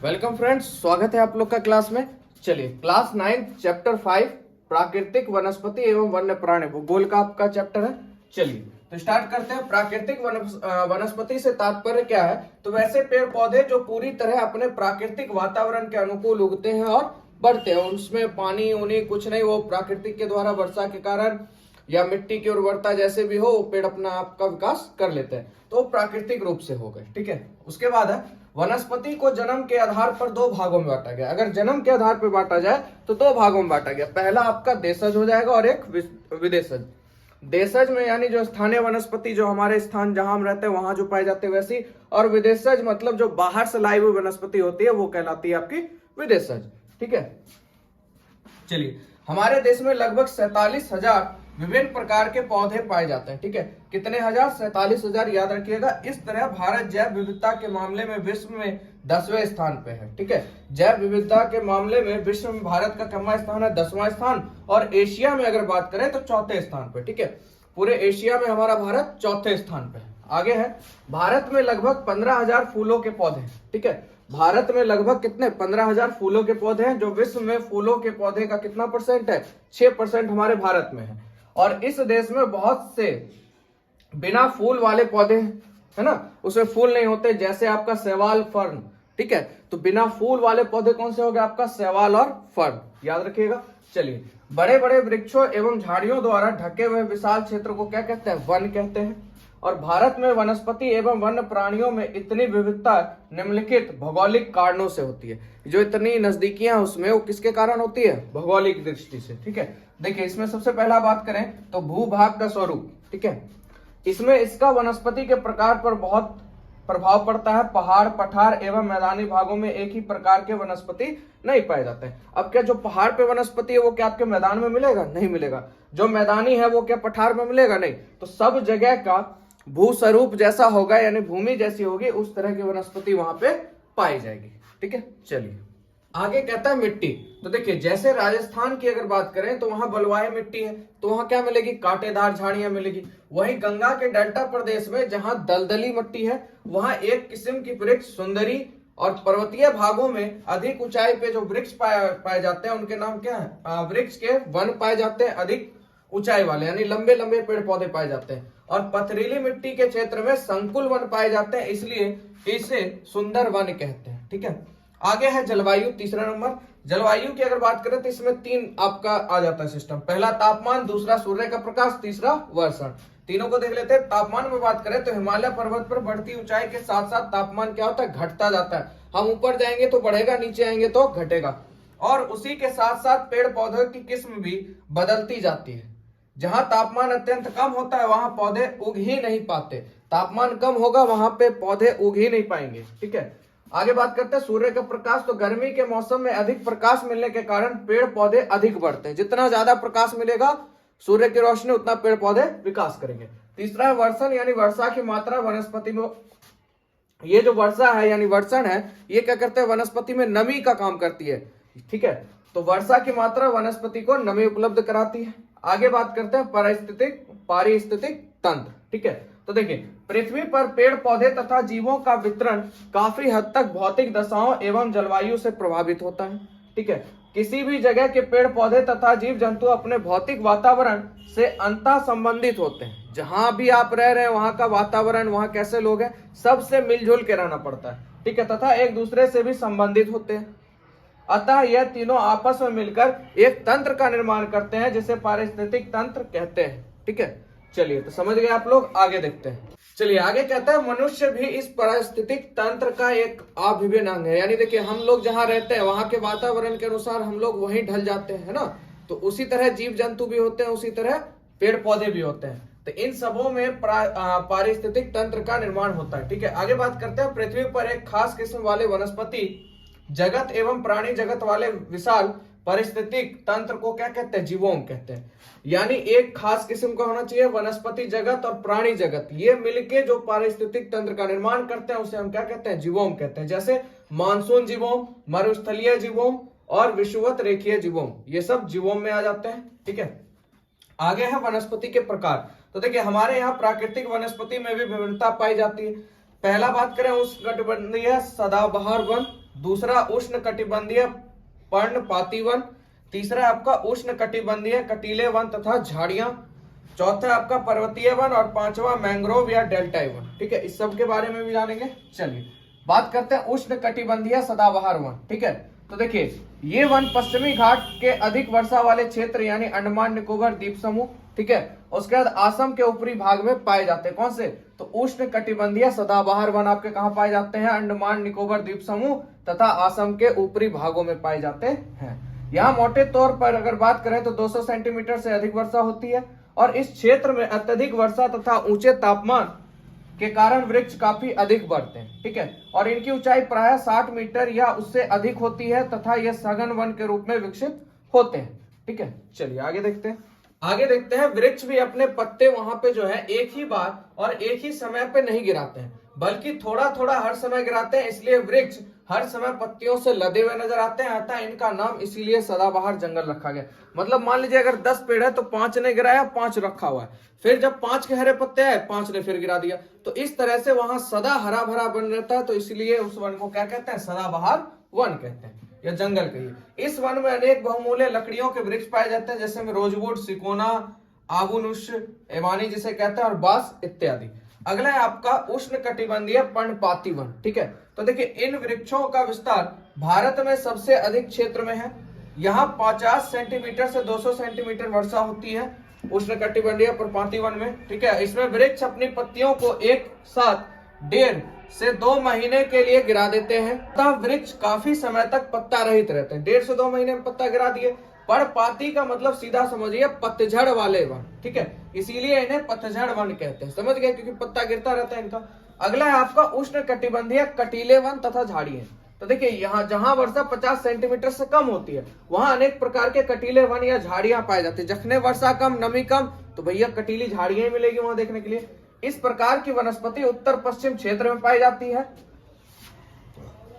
Welcome friends, स्वागत है आप लोग का क्लास में। चलिए, क्लास 9 चैप्टर 5 प्राकृतिक वनस्पति एवं वन्य प्राणी भूगोल का आपका चैप्टर है। चलिए तो स्टार्ट करते हैं। प्राकृतिक वनस्पति से तात्पर्य क्या है? तो वैसे पेड़ पौधे जो पूरी तरह अपने प्राकृतिक वातावरण के अनुकूल उगते हैं और बढ़ते हैं, उसमें पानी उन्हीं कुछ नहीं, वो प्राकृतिक के द्वारा वर्षा के कारण या मिट्टी की उर्वरता जैसे भी हो, पेड़ अपना आपका विकास कर लेते हैं, तो प्राकृतिक रूप से हो गए। ठीक है, उसके बाद है वनस्पति को जन्म के आधार पर दो भागों में बांटा गया। अगर जन्म के आधार पर बांटा जाए तो दो भागों में बांटा गया। पहला आपका देशज हो जाएगा और एक विदेशज। देशज में यानी जो स्थानीय वनस्पति, जो हमारे स्थान जहां हम रहते हैं वहां जो पाए जाते हैं वैसी, और विदेशज मतलब जो बाहर से लाई हुई वनस्पति होती है वो कहलाती है आपकी विदेशज। ठीक है, चलिए हमारे देश में लगभग 47,000 विभिन्न प्रकार के पौधे पाए जाते हैं। ठीक है, कितने हजार? 47,000 याद रखिएगा। इस तरह भारत जैव विविधता के मामले में विश्व में 10वें स्थान पे है। ठीक है, जैव विविधता के मामले में विश्व में भारत का कितना स्थान है? 10वां स्थान। और एशिया में अगर बात करें तो चौथे स्थान पे। ठीक है, पूरे एशिया में हमारा भारत चौथे स्थान पे है। आगे है, भारत में लगभग 15,000 फूलों के पौधे। ठीक है, भारत में लगभग कितने? 15,000 फूलों के पौधे हैं। जो विश्व में फूलों के पौधे का कितना परसेंट है? 6% हमारे भारत में है। और इस देश में बहुत से बिना फूल वाले पौधे है ना, उसमें फूल नहीं होते, जैसे आपका शैवाल, फर्न। ठीक है, तो बिना फूल वाले पौधे कौन से हो गए? आपका शैवाल और फर्न, याद रखिएगा। चलिए, बड़े बड़े वृक्षों एवं झाड़ियों द्वारा ढके हुए विशाल क्षेत्र को क्या कहते हैं? वन कहते हैं। और भारत में वनस्पति एवं वन्य प्राणियों में इतनी विविधता निम्नलिखित भौगोलिक कारणों से होती है। जो इतनी नजदीकियां उसमें, वो किसके कारण होती है? भौगोलिक दृष्टि से। ठीक है, देखिए इसमें सबसे पहला बात करें तो भूभाग का स्वरूप। ठीक है, इसमें इसका वनस्पति के प्रकार पर बहुत प्रभाव पड़ता है। पहाड़, पठार एवं मैदानी भागों में एक ही प्रकार के वनस्पति नहीं पाए जाते हैं। अब क्या जो पहाड़ पे वनस्पति है वो क्या आपके मैदान में मिलेगा? नहीं मिलेगा। जो मैदानी है वो क्या पठार में मिलेगा? नहीं। तो सब जगह का भू स्वरूप जैसा होगा, यानी भूमि जैसी होगी, उस तरह की वनस्पति वहां पे पाई जाएगी। ठीक है, चलिए आगे कहता है मिट्टी। तो देखिए, जैसे राजस्थान की अगर बात करें तो वहां बलुआही मिट्टी है, तो वहां क्या मिलेगी? कांटेदार झाड़ियां मिलेगी। वहीं गंगा के डेल्टा प्रदेश में जहां दलदली मिट्टी है, वहां एक किस्म की वृक्ष सुंदरी, और पर्वतीय भागों में अधिक ऊंचाई पे जो वृक्ष पाए जाते हैं उनके नाम क्या है? वृक्ष के वन पाए जाते हैं, अधिक ऊंचाई वाले, यानी लंबे लंबे पेड़ पौधे पाए जाते हैं। और पथरीली मिट्टी के क्षेत्र में संकुल वन पाए जाते हैं, इसलिए इसे सुंदर वन कहते हैं। ठीक है, आगे है जलवायु, तीसरा नंबर। जलवायु की अगर बात करें तो इसमें 3 आपका आ जाता है सिस्टम। पहला तापमान, दूसरा सूर्य का प्रकाश, तीसरा वर्षण। तीनों को देख लेते हैं। तापमान में बात करें तो हिमालय पर्वत पर बढ़ती ऊंचाई के साथ साथ तापमान क्या होता है? घटता जाता है। हम ऊपर जाएंगे तो बढ़ेगा, नीचे आएंगे तो घटेगा। और उसी के साथ साथ पेड़ पौधों की किस्म भी बदलती जाती है। जहां तापमान अत्यंत कम होता है वहां पौधे उग ही नहीं पाते। तापमान कम होगा वहां पे पौधे उग ही नहीं पाएंगे। ठीक है, आगे बात करते हैं सूर्य का प्रकाश। तो गर्मी के मौसम में अधिक प्रकाश मिलने के कारण पेड़ पौधे अधिक बढ़ते हैं। जितना ज्यादा प्रकाश मिलेगा सूर्य की रोशनी, उतना पेड़ पौधे विकास करेंगे। तीसरा है वर्षण, यानी वर्षा की मात्रा वनस्पति में। ये जो वर्षा है यानी वर्षण है, ये क्या करते हैं? वनस्पति में नमी का काम करती है। ठीक है, तो वर्षा की मात्रा वनस्पति को नमी उपलब्ध कराती है। आगे बात करते हैं पारिस्थितिक तंत्र। ठीक है, तो देखिए पृथ्वी पर पेड़ पौधे तथा जीवों का वितरण काफी हद तक भौतिक दशाओं एवं जलवायु से प्रभावित होता है। ठीक है, किसी भी जगह के पेड़ पौधे तथा जीव जंतु अपने भौतिक वातावरण से अंतः संबंधित होते हैं। जहां भी आप रह रहे हैं वहां का वातावरण, वहां कैसे लोग हैं, सबसे मिलजुल के रहना पड़ता है। ठीक है, तथा एक दूसरे से भी संबंधित होते हैं। अतः यह तीनों आपस में मिलकर एक तंत्र का निर्माण करते हैं जिसे पारिस्थितिक तंत्र कहते हैं। ठीक है, चलिए तो समझ गए आप लोग। आगे देखते हैं। चलिए आगे कहता है मनुष्य भी इस पारिस्थितिक तंत्र का एक अभिन्न अंग है। यानी देखिए, हम लोग जहां रहते हैं वहां के वातावरण के अनुसार हम लोग वहीं ढल जाते हैं, है ना। तो उसी तरह जीव जंतु भी होते हैं, उसी तरह पेड़ पौधे भी होते हैं। तो इन सबों में पारिस्थितिक तंत्र का निर्माण होता है। ठीक है, आगे बात करते हैं। पृथ्वी पर एक खास किस्म वाले वनस्पति जगत एवं प्राणी जगत वाले विशाल पारिस्थितिक तंत्र को क्या कहते हैं? जीवोम कहते हैं। यानी एक खास किस्म का होना चाहिए वनस्पति जगत और प्राणी जगत, ये मिलके जो पारिस्थितिक तंत्र का निर्माण करते हैं उसे हम क्या कहते हैं? जीवोम कहते हैं। जैसे मानसून जीवोम, मरुस्थलीय जीवोम और विषुवत रेखीय जीवोम, ये सब जीवोम में आ जाते हैं। ठीक है, आगे है वनस्पति के प्रकार। तो देखिए हमारे यहाँ प्राकृतिक वनस्पति में भी विभिन्नता पाई जाती है। पहला बात करें उष्णकटिबंधीय सदाबहार वन, दूसरा उष्ण कटिबंधीय पर्णपाती वन, तीसरा आपका उष्ण कटिबंधीय कटीले वन तथा झाड़ियां, चौथा आपका पर्वतीय वन और पांचवा मैंग्रोव या डेल्टाई वन। ठीक है, इस सब के बारे में भी जानेंगे। चलिए बात करते हैं उष्ण कटिबंधीय सदाबहार वन। ठीक है, तो देखिए ये वन पश्चिमी घाट के अधिक वर्षा वाले क्षेत्र यानी अंडमान निकोबार द्वीप समूह, ठीक है, उसके बाद असम के ऊपरी भाग में पाए जाते हैं। कौन से? तो उष्ण कटिबंधीय सदाबहार वन आपके कहां पाए जाते हैं? अंडमान निकोबार द्वीप समूह तथा असम के ऊपरी भागों में पाए जाते हैं। यहाँ मोटे तौर पर अगर बात करें तो 200 सेंटीमीटर से अधिक वर्षा होती है और इस क्षेत्र में अत्यधिक वर्षा तथा ऊंचे तापमान के कारण वृक्ष काफी अधिक बढ़ते हैं। ठीक है, और इनकी ऊंचाई प्रायः 60 मीटर या उससे अधिक होती है तथा यह सघन वन के रूप में विकसित होते हैं। ठीक है, चलिए आगे देखते हैं। आगे देखते हैं, वृक्ष भी अपने पत्ते वहां पे जो है एक ही बार और एक ही समय पे नहीं गिराते हैं, बल्कि थोड़ा थोड़ा हर समय गिराते हैं। इसलिए वृक्ष हर समय पत्तियों से लदे हुए नजर आते हैं, अतः इनका नाम इसीलिए सदाबहार जंगल रखा गया। मतलब मान लीजिए अगर 10 पेड़ है तो 5 ने गिराया, 5 रखा हुआ है, फिर जब 5 के हरे पत्ते आए 5 ने फिर गिरा दिया, तो इस तरह से वहां सदा हरा भरा बन रहता है। तो इसलिए उस वन को क्या कहते हैं? सदाबहार वन कहते हैं या जंगल कहिए। इस वन में अनेक बहुमूल्य लकड़ियों के वृक्ष पाए जाते हैं, जैसे में रोजवुड, सिकोना, आबुनुश, एवानी जिसे कहते हैं, और बांस इत्यादि। अगला है आपका उष्ण कटिबंधीय पर्णपाती वन। ठीक है, तो देखिए इन वृक्षों का विस्तार भारत में सबसे अधिक क्षेत्र में है। यहाँ 50 सेंटीमीटर से 200 सेंटीमीटर वर्षा होती है उष्ण कटिबंधीय पर्णपाती वन में। ठीक है, इसमें वृक्ष अपनी पत्तियों को एक साथ 1.5 से 2 महीने के लिए गिरा देते हैं तथा वृक्ष काफी समय तक पत्ता रहित रहते हैं। 1.5 से 2 महीने में पत्ता गिरा दिए। पर्णपाती का मतलब सीधा समझिए पतझड़ वाले वन। ठीक है, इसीलिए इन्हें पतझड़ वन कहते हैं। समझ गए, क्योंकि पत्ता गिरता रहता है इनका। अगला है आपका उष्ण कटिबंधीय कटीले वन तथा झाड़ियां। तो देखिए यहाँ जहां वर्षा 50 सेंटीमीटर से कम होती है वहां अनेक प्रकार के कटीले वन या झाड़ियां पाए जाती है। जखने वर्षा कम, नमी कम, तो भैया कटीली झाड़ियां ही मिलेगी वहां देखने के लिए। इस प्रकार की वनस्पति उत्तर पश्चिम क्षेत्र में पाई जाती है।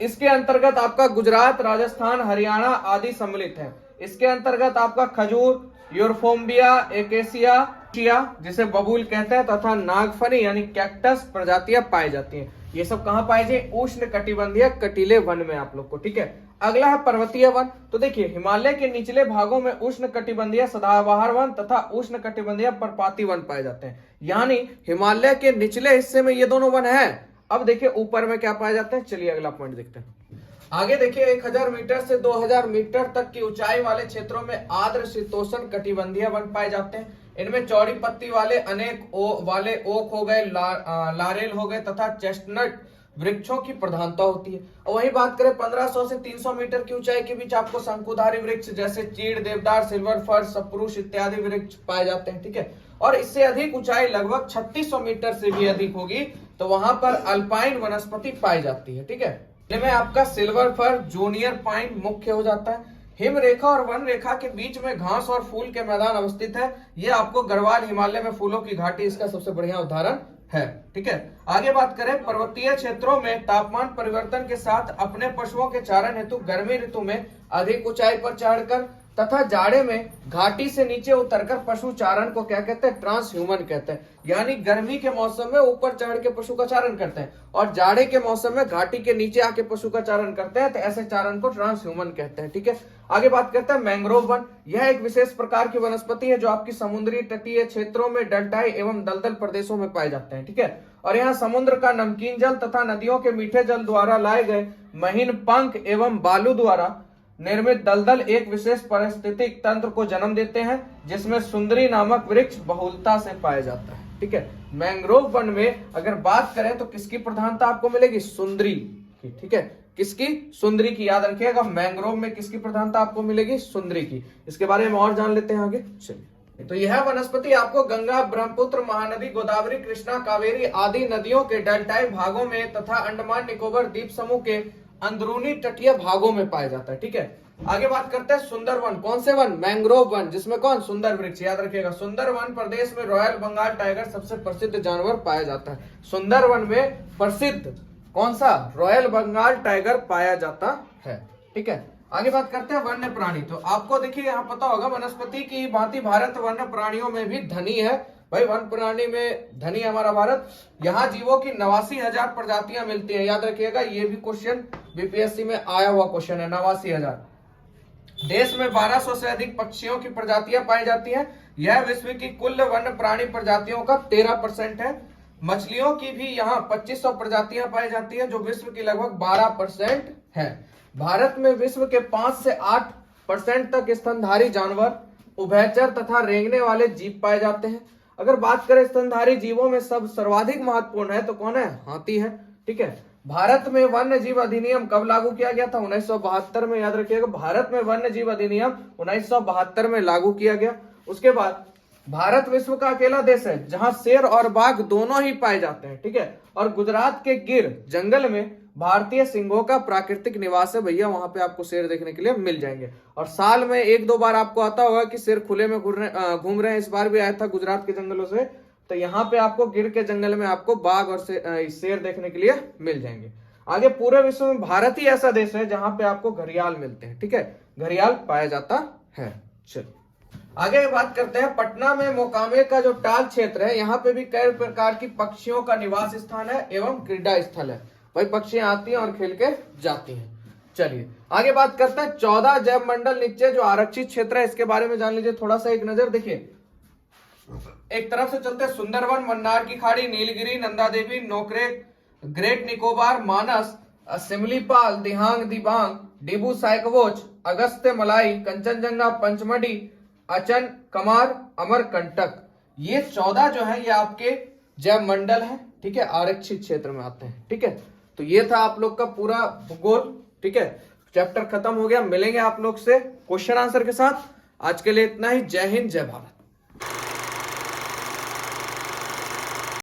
इसके अंतर्गत आपका गुजरात, राजस्थान, हरियाणा आदि सम्मिलित है। इसके अंतर्गत आपका खजूर, यूरफोम्बिया, एकेसिया जिसे बबूल कहते हैं तथा नागफनी यानी कैक्टस प्रजातियां पाई जाती हैं। ये सब कहां पाए जाए? उष्ण कटिबंधीय कटीले वन में आप लोग को। ठीक है, अगला है पर्वतीय वन। तो देखिए हिमालय के निचले भागों में उष्ण कटिबंधीय सदाबहार वन तथा उष्ण कटिबंधीय पर्णपाती वन पाए जाते हैं। यानी हिमालय के निचले हिस्से में ये दोनों वन है। अब देखिए ऊपर में क्या पाए जाते हैं। चलिए अगला पॉइंट देखते हैं। आगे देखिए 1000 मीटर से 2000 मीटर तक की ऊंचाई वाले क्षेत्रों में आर्द्र शीतोष्ण कटिबंधीय वन पाए जाते हैं। इनमें चौड़ी पत्ती वाले अनेक ओक हो गए, लारेल हो गए तथा चेस्टनट वृक्षों की प्रधानता होती है। और वही बात करें 1500 से 300 मीटर की ऊंचाई के बीच आपको शंकुधारी वृक्ष जैसे चीड़, देवदार, सिल्वर फर, सप्रूस इत्यादि वृक्ष पाए जाते हैं। ठीक है, और इससे अधिक ऊंचाई लगभग 3600 मीटर से भी अधिक होगी तो वहां पर अल्पाइन वनस्पति पाई जाती है। ठीक है, इनमें आपका सिल्वर फर, जूनियर पाइन मुख्य हो जाता है। हिम रेखा और वन रेखा के बीच में घास और फूल के मैदान अवस्थित है। ये आपको गढ़वाल हिमालय में फूलों की घाटी इसका सबसे बढ़िया उदाहरण है। ठीक है, आगे बात करें पर्वतीय क्षेत्रों में तापमान परिवर्तन के साथ अपने पशुओं के चारण हेतु गर्मी ऋतु में अधिक ऊंचाई पर चढ़कर तथा जाड़े में घाटी से नीचे उतरकर पशु चारण को क्या कहते हैं? ट्रांस ह्यूमन कहते हैं। यानी गर्मी के मौसम में ऊपर चढ़ के पशु का चारण करते हैं और जाड़े के मौसम में घाटी के नीचे आके पशु का चारण करते हैं, तो ऐसे चारण को ट्रांस ह्यूमन कहते हैं। ठीक है, आगे बात करते हैं मैंग्रोव वन। यह एक विशेष प्रकार की वनस्पति है जो आपकी समुद्री तटीय क्षेत्रों में डेल्टाई एवं दलदल प्रदेशों में पाए जाते हैं। ठीक है, और यहाँ समुद्र का नमकीन जल तथा नदियों के मीठे जल द्वारा लाए गए महीन पंख एवं बालू द्वारा निर्मित दलदल एक विशेष पारिस्थितिक तंत्र को जन्म देते हैं जिसमें सुंदरी नामक वृक्ष बहुलता से पाया जाता है। ठीक है, मैंग्रोव वन में अगर बात करें तो किसकी प्रधानता आपको मिलेगी? सुंदरी की। ठीक है, किसकी? सुंदरी की। याद रखिएगा, मैंग्रोव में किसकी प्रधानता आपको मिलेगी? सुंदरी की। इसके बारे में और जान लेते हैं आगे। चलिए, तो यह वनस्पति आपको गंगा, ब्रह्मपुत्र, महानदी, गोदावरी, कृष्णा, कावेरी आदि नदियों के डेल्टाई भागों में तथा अंडमान निकोबार द्वीप समूह के अंदरूनी तटीय भागों में पाया जाता है। ठीक है, आगे बात करते हैं सुंदर वन। कौन से वन? मैंग्रोव वन, जिसमें कौन? सुंदर वृक्ष। याद रखिएगा, सुंदर वन प्रदेश में रॉयल बंगाल टाइगर सबसे प्रसिद्ध जानवर पाया जाता है। सुंदर वन में प्रसिद्ध कौन सा? रॉयल बंगाल टाइगर पाया जाता है। ठीक है, आगे बात करते हैं वन्य प्राणी। तो आपको देखिए यहाँ पता होगा वनस्पति की भांति भारत वन्य प्राणियों में भी धनी है। भाई वन प्राणी में धनी है हमारा भारत। यहाँ जीवों की 89,000 प्रजातियां मिलती हैं। याद रखिएगा, ये भी क्वेश्चन बीपीएससी में आया हुआ क्वेश्चन है, 89,000। देश में 1200 से अधिक पक्षियों की प्रजातियां पाई जाती हैं। यह विश्व की कुल वन्य प्राणी प्रजातियों का 13% है। मछलियों की भी यहाँ 2500 प्रजातियां पाई जाती हैं, जो विश्व की लगभग 12% है। भारत में विश्व के 5 से 8% तक स्तनधारी जानवर, उभयचर तथा रेंगने वाले जीव पाए जाते हैं। अगर बात करें स्तनधारी जीवों में सब सर्वाधिक महत्वपूर्ण है तो कौन है? हाथी है। ठीक है। भारत में वन्य जीव अधिनियम कब लागू किया गया था? 1972 में। याद रखिएगा, भारत में वन्य जीव अधिनियम 1972 में लागू किया गया। उसके बाद भारत विश्व का अकेला देश है जहां शेर और बाघ दोनों ही पाए जाते हैं। ठीक है। और गुजरात के गिर जंगल में भारतीय सिंहों का प्राकृतिक निवास है भैया, वहां पे आपको शेर देखने के लिए मिल जाएंगे। और साल में 1-2 बार आपको आता होगा कि शेर खुले में घूम रहे हैं। इस बार भी आया था गुजरात के जंगलों से, तो यहाँ पे आपको गिर के जंगल में आपको बाघ और शेर देखने के लिए मिल जाएंगे। आगे पूरे विश्व में भारत ही ऐसा देश है जहां पे आपको घड़ियाल मिलते हैं। ठीक है, घड़ियाल पाया जाता है। चलिए आगे बात करते हैं। पटना में मोकामे का जो टाल क्षेत्र है, यहाँ पे भी कई प्रकार की पक्षियों का निवास स्थान है एवं क्रीड़ा स्थल है। वही पक्षियां आती हैं और खेल के जाती हैं। चलिए आगे बात करते हैं। 14 जैव मंडल निश्चय जो आरक्षित क्षेत्र है, इसके बारे में जान लीजिए थोड़ा सा, एक नजर देखिए। एक तरफ से चलते हैं सुंदरवन, मन्नार की खाड़ी, नीलगिरी, नंदा देवी, नोकरेक, ग्रेट निकोबार, मानस, सिमलीपाल, दिहांग, दिबांग, डिबू साइकवोच, अगस्त्य मलाई, कंचनजंगा, पंचमढ़ी, अचन, कमार, अमरकंटक, ये 14 जो है ये आपके जैव मंडल है। ठीक है, आरक्षित क्षेत्र में आते हैं। ठीक है, तो ये था आप लोग का पूरा भूगोल। ठीक है, चैप्टर खत्म हो गया। मिलेंगे आप लोग से क्वेश्चन आंसर के साथ। आज के लिए इतना ही। जय हिंद, जय भारत।